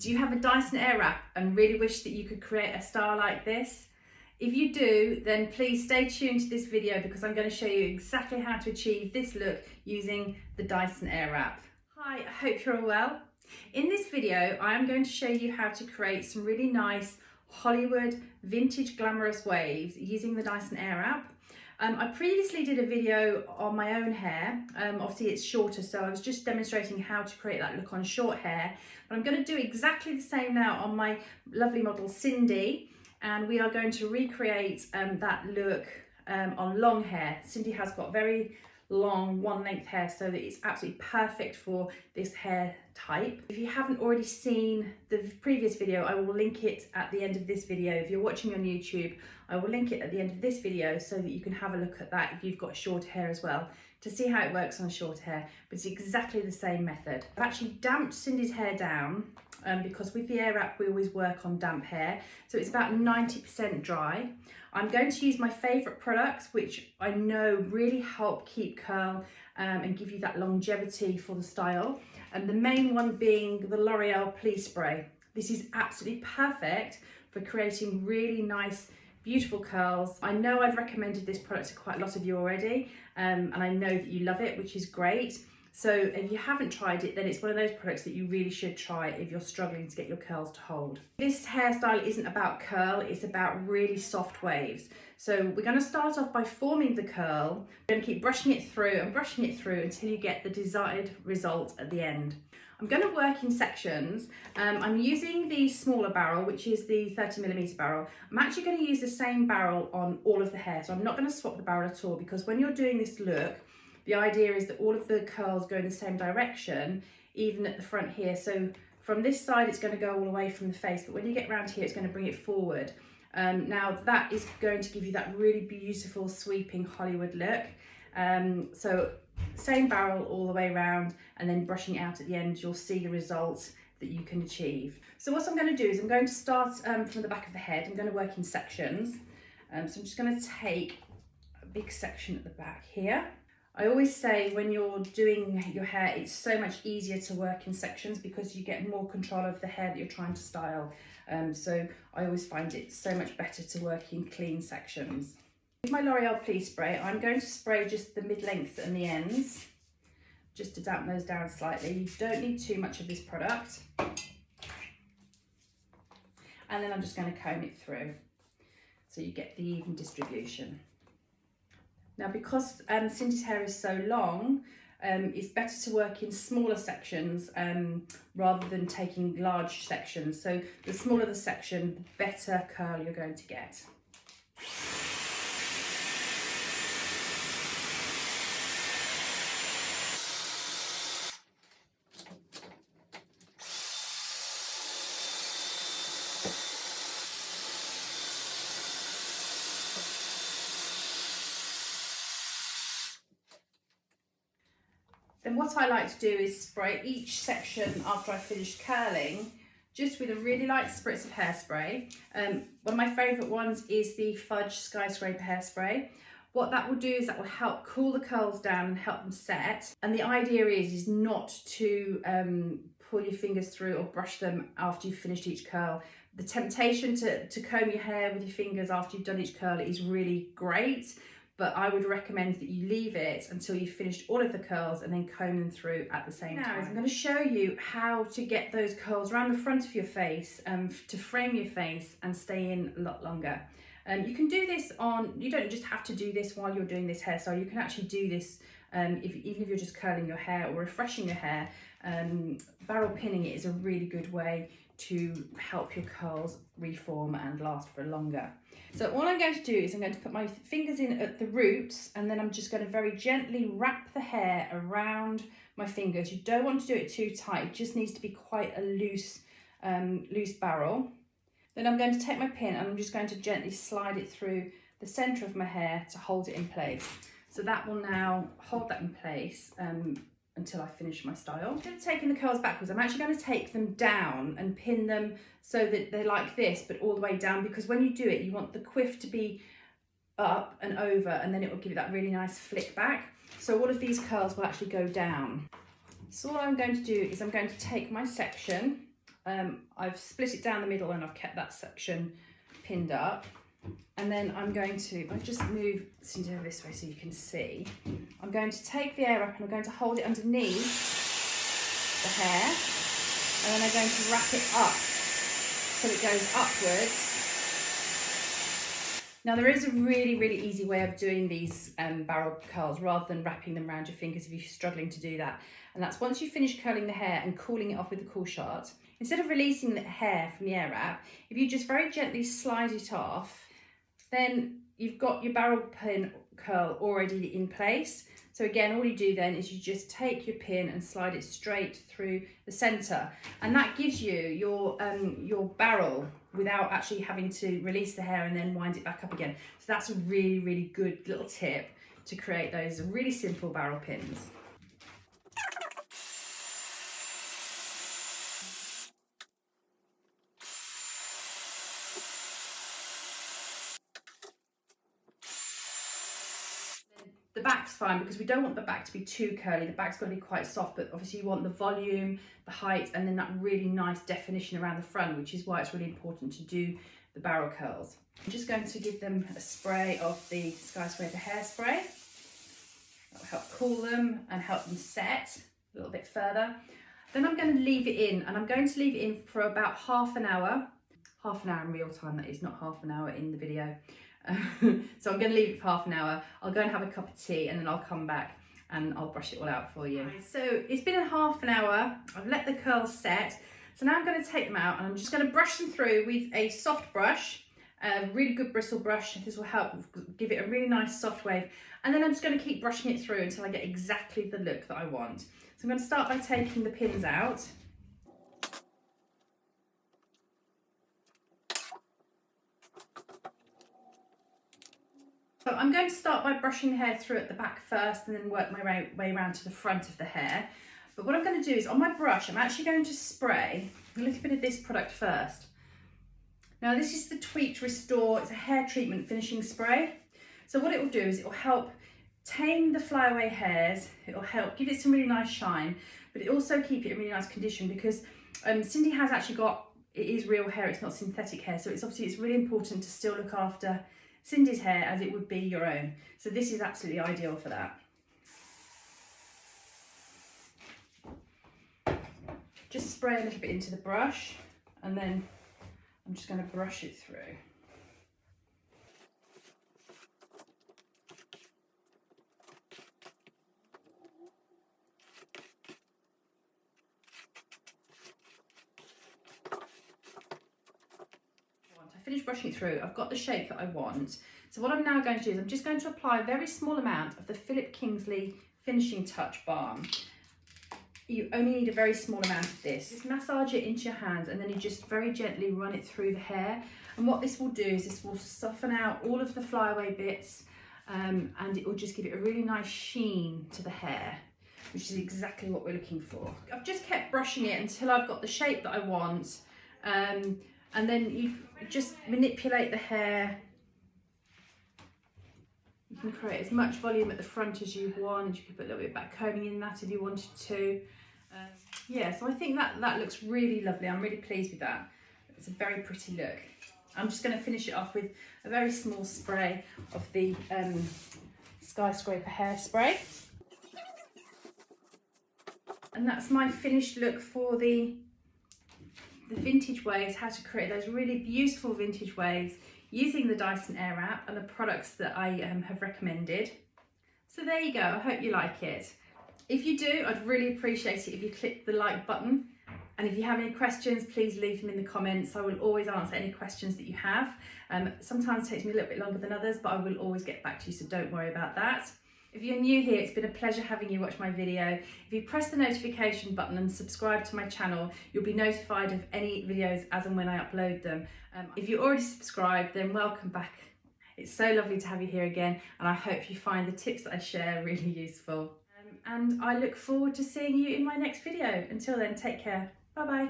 Do you have a Dyson Airwrap and really wish that you could create a style like this? If you do, then please stay tuned to this video because I'm going to show you exactly how to achieve this look using the Dyson Airwrap. Hi, I hope you're all well. In this video, I am going to show you how to create some really nice Hollywood vintage glamorous waves using the Dyson Airwrap. I previously did a video on my own hair. Obviously it's shorter, so I was just demonstrating how to create that look on short hair. But I'm going to do exactly the same now on my lovely model Cindy, and we are going to recreate that look on long hair. Cindy has got very long one length hair, so that it's absolutely perfect for this hair type. If you haven't already seen the previous video, I will link it at the end of this video. If you're watching on YouTube, I will link it at the end of this video so that you can have a look at that if you've got short hair as well, to see how it works on short hair. But it's exactly the same method. I've actually damped Cindy's hair down because with the Airwrap we always work on damp hair, so it's about 90% dry. I'm going to use my favourite products, which I know really help keep curl and give you that longevity for the style. And the main one being the L'Oreal Pli Spray. This is absolutely perfect for creating really nice, beautiful curls. I know I've recommended this product to quite a lot of you already, and I know that you love it, which is great. So if you haven't tried it, then it's one of those products that you really should try if you're struggling to get your curls to hold. This hairstyle isn't about curl, it's about really soft waves. So we're going to start off by forming the curl. We're going to keep brushing it through and brushing it through until you get the desired result at the end. I'm going to work in sections. I'm using the smaller barrel, which is the 30mm barrel. I'm actually going to use the same barrel on all of the hair, so I'm not going to swap the barrel at all, because when you're doing this look, the idea is that all of the curls go in the same direction, even at the front here. So from this side, it's going to go all the way from the face, but when you get around here, it's going to bring it forward. Now that is going to give you that really beautiful sweeping Hollywood look. So same barrel all the way around, and then brushing it out at the end, you'll see the results that you can achieve. So what I'm going to do is I'm going to start from the back of the head. I'm going to work in sections. So I'm just going to take a big section at the back here. I always say when you're doing your hair, it's so much easier to work in sections because you get more control of the hair that you're trying to style. So I always find it so much better to work in clean sections. With my L'Oreal Pli Spray, I'm going to spray just the mid-length and the ends, just to dampen those down slightly. You don't need too much of this product. And then I'm just going to comb it through so you get the even distribution. Now, because Cindy's hair is so long, it's better to work in smaller sections rather than taking large sections. So the smaller the section, the better curl you're going to get. Then what I like to do is spray each section after I finish curling, just with a really light spritz of hairspray. One of my favourite ones is the Fudge SkyScraper hairspray. What that will do is that will help cool the curls down and help them set. And the idea is not to pull your fingers through or brush them after you've finished each curl. The temptation to comb your hair with your fingers after you've done each curl is really great, but I would recommend that you leave it until you've finished all of the curls and then comb them through at the same time. I'm going to show you how to get those curls around the front of your face to frame your face and stay in a lot longer. You can do this you don't just have to do this while you're doing this hairstyle. You can actually do this even if you're just curling your hair or refreshing your hair. Barrel pinning it is a really good way to help your curls reform and last for longer. So all I'm going to do is I'm going to put my fingers in at the roots, and then I'm just going to very gently wrap the hair around my fingers. You don't want to do it too tight, it just needs to be quite a loose barrel. Then I'm going to take my pin and I'm just going to gently slide it through the centre of my hair to hold it in place. So that will now hold that in place until I finish my style. Instead of taking the curls backwards, I'm actually going to take them down and pin them so that they're like this, but all the way down, because when you do it, you want the quiff to be up and over, and then it will give you that really nice flick back. So all of these curls will actually go down. So what I'm going to do is I'm going to take my section I've split it down the middle and I've kept that section pinned up. And then I'm going to, I just move Cindy over this way so you can see. I'm going to take the Airwrap and I'm going to hold it underneath the hair, and then I'm going to wrap it up so it goes upwards. Now there is a really, really easy way of doing these barrel curls rather than wrapping them around your fingers if you're struggling to do that. And that's once you finish curling the hair and cooling it off with the cool shot, instead of releasing the hair from the Airwrap, if you just very gently slide it off, then you've got your barrel pin curl already in place. So again, all you do then is you just take your pin and slide it straight through the center, and that gives you your barrel without actually having to release the hair and then wind it back up again. So that's a really, really good little tip to create those really simple barrel pins. The back's fine because we don't want the back to be too curly. The back's got to be quite soft, but obviously you want the volume, the height, and then that really nice definition around the front, which is why it's really important to do the barrel curls. I'm just going to give them a spray of the SkyScraper hairspray. That will help cool them and help them set a little bit further. Then I'm going to leave it in, and I'm going to leave it in for about half an hour. Half an hour in real time, that is, not half an hour in the video. So I'm going to leave it for half an hour. I'll go and have a cup of tea and then I'll come back and I'll brush it all out for you. So it's been a half an hour. I've let the curls set. So now I'm going to take them out and I'm just going to brush them through with a soft brush, a really good bristle brush. This will help give it a really nice soft wave. And then I'm just going to keep brushing it through until I get exactly the look that I want. So I'm going to start by taking the pins out. So I'm going to start by brushing the hair through at the back first and then work my way around to the front of the hair. But what I'm going to do is on my brush, I'm actually going to spray a little bit of this product first. Now this is the Tweaked Restore, it's a hair treatment finishing spray. So what it will do is it will help tame the flyaway hairs, it will help give it some really nice shine, but it also keep it in really nice condition because Cindy has actually got, it is real hair, it's not synthetic hair, so it's really important to still look after Cindy's hair as it would be your own. So this is absolutely ideal for that. Just spray a little bit into the brush and then I'm just going to brush it through. I finished brushing it through, I've got the shape that I want. So what I'm now going to do is I'm just going to apply a very small amount of the Kingsley Finishing Touch Balm. You only need a very small amount of this. Just massage it into your hands and then you just very gently run it through the hair. And what this will do is this will soften out all of the flyaway bits and it will just give it a really nice sheen to the hair, which is exactly what we're looking for. I've just kept brushing it until I've got the shape that I want. And then you just manipulate the hair. You can create as much volume at the front as you want. You could put a little bit of back combing in that if you wanted to. Yeah, so I think that looks really lovely. I'm really pleased with that. It's a very pretty look. I'm just going to finish it off with a very small spray of the SkyScraper hairspray. And that's my finished look for the vintage waves, how to create those really beautiful vintage waves using the Dyson Airwrap and the products that I have recommended. So there you go, I hope you like it. If you do, I'd really appreciate it if you click the like button. And if you have any questions, please leave them in the comments. I will always answer any questions that you have. Sometimes it takes me a little bit longer than others, but I will always get back to you, so don't worry about that. If you're new here, it's been a pleasure having you watch my video. If you press the notification button and subscribe to my channel, you'll be notified of any videos as and when I upload them. If you're already subscribed, then welcome back. It's so lovely to have you here again, and I hope you find the tips that I share really useful. And I look forward to seeing you in my next video. Until then, take care. Bye bye.